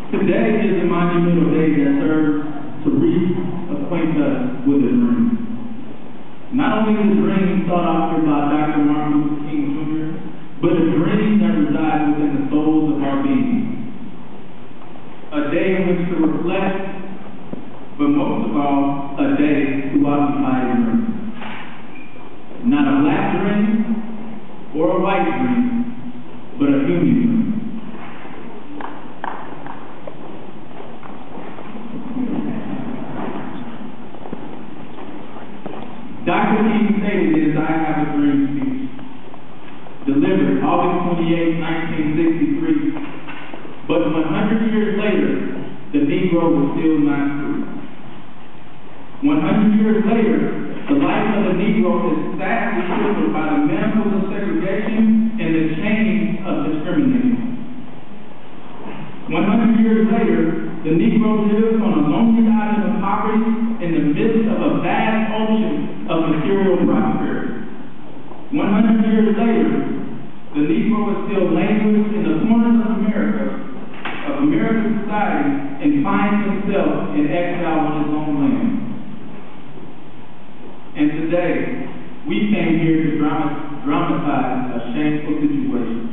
Today is a monumental day that serves to reacquaint us with a dream. Not only the dream sought after by Dr. Martin Luther King Jr., but a dream that resides within the souls of our beings. A day in which to reflect, but most of all, a day to occupy a dream. Not a black dream or a white dream, but a human dream. Dr. King stated his I Have a Dream speech, delivered August 28, 1963, but 100 years later, the Negro was still not free. 100 years later, the life of the Negro is sadly shriveled by the mantle of segregation and the chains of discrimination. 100 years later, the Negro lives on a lonely island of poverty in the midst of a vast ocean of material prosperity. 100 years later, the Negro is still languished in the corners of American society, and finds himself in exile on his own land. And today, we came here to dramatize a shameful situation.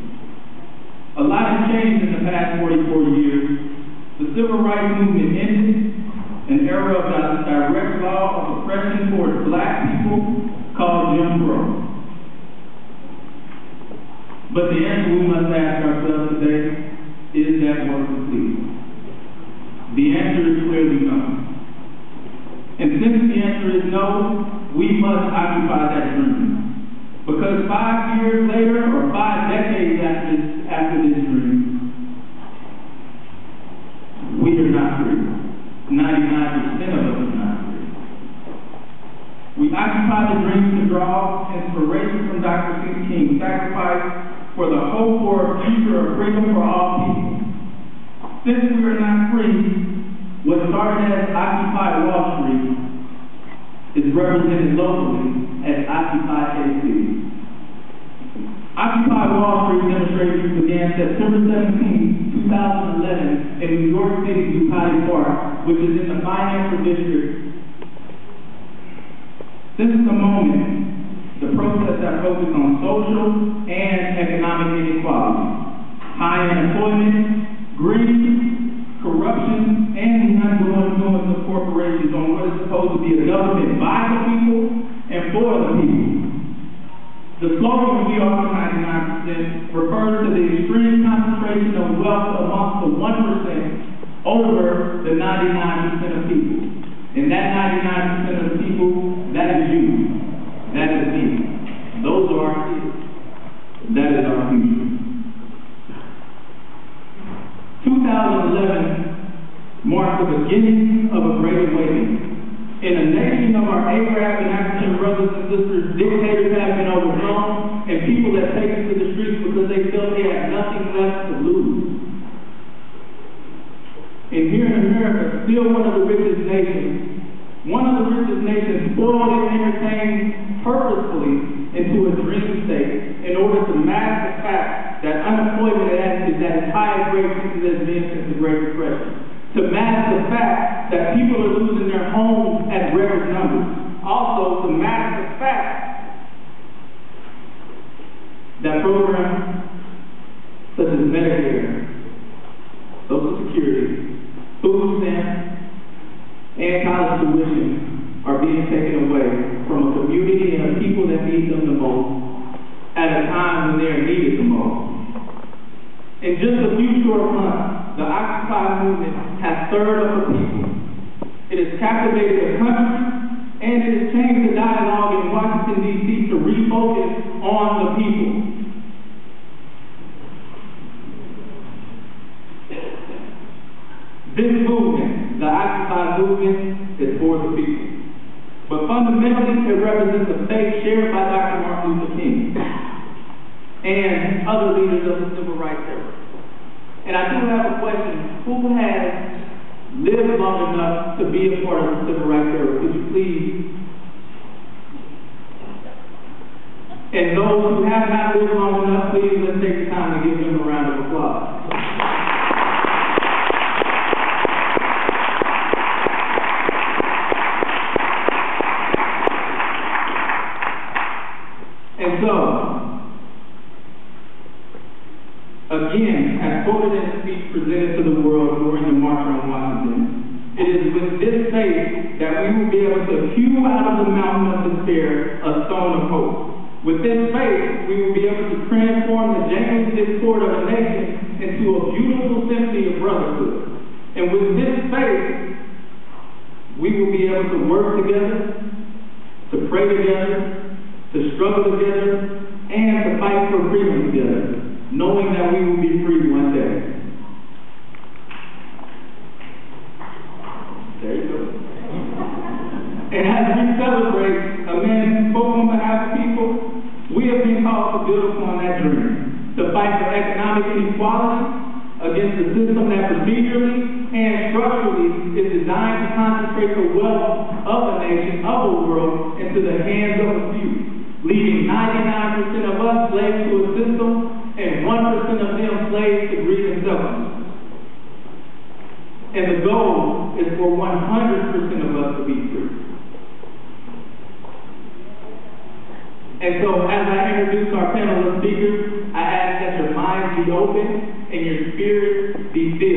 A lot has changed in the past 44 years. The civil rights movement ended, an era of direct law of oppression towards black people called Jim Crow. But the answer we must ask ourselves today, is that work complete? The answer is clearly no. And since the answer is no, we must occupy that dream. Because 5 years later, or 5 decades after this dream, we are not free. 99% of us are not free. We occupy the dream to draw inspiration from Dr. King's sacrifice for the hope for a future of freedom for all people. Since we are not free, what started as Occupy Wall Street is represented locally as Occupy KC. Occupy Wall Street demonstrations began September 17, 2011 in New York City's Ducati Park, which is in the financial district. Since the moment, the protests have focused on social and economic inequality, high unemployment, greed, corruption, and the ongoing influence of corporations on what is supposed to be a government by the people and for the people. The slogan "We Are 99% refers to the extreme concentration of wealth amongst the 1% over the 99% of people. And that 99% of people, that is you. That is me. Those are our kids. That is our future. 2011 marked the beginning of a great awakening. In a nation of our Arab and African brothers and sisters, dictators have been overthrown, and people have taken to the streets because they felt they had nothing left to lose. And here in America, still one of the richest nations, spoiled and entertained purposefully into a dream state in order to mask the fact that unemployment is at its highest rate since it has been since the Great Depression. To mask the fact that people are losing their homes at record numbers. Also, to mask the fact that programs such as Medicare, Social Security, food stamps, and college tuition are being taken away from a community and a people that need them the most at a time when they are needed the most. In just a few short months, the Occupy movement has stirred up the people. It has captivated the country, and it has changed the dialogue in Washington, D.C. to refocus on the people. This movement, the Occupy movement, is for the people. But fundamentally, it represents a faith shared by Dr. Martin Luther King and other leaders of the civil rights era. And I do have a question. Who has lived long enough to be a part of the civil rights era? Could you please? And those who have not lived long enough, please let's take the time to give them a round of applause. again, as quoted in the speech presented to the world during the March on Washington, it is with this faith that we will be able to hew out of the mountain of despair a stone of hope. With this faith, we will be able to transform the jangling discord of a nation into a beautiful symphony of brotherhood. And with this faith, we will be able to work together, to pray together, to struggle together, and to fight for freedom together, knowing that we will be free one day. There you go. And as we celebrate a man who spoke on behalf of people, we have been called to build upon that dream, to fight for economic inequality against a system that procedurally and structurally is designed to concentrate the wealth of a nation, of a world, into the hands of a few, leaving 99% of us slaves to a system and 1% of them slaves to greed and selfishness. And the goal is for 100% of us to be free. And so, as I introduce our panel of speakers, I ask that your minds be open and your spirits be filled.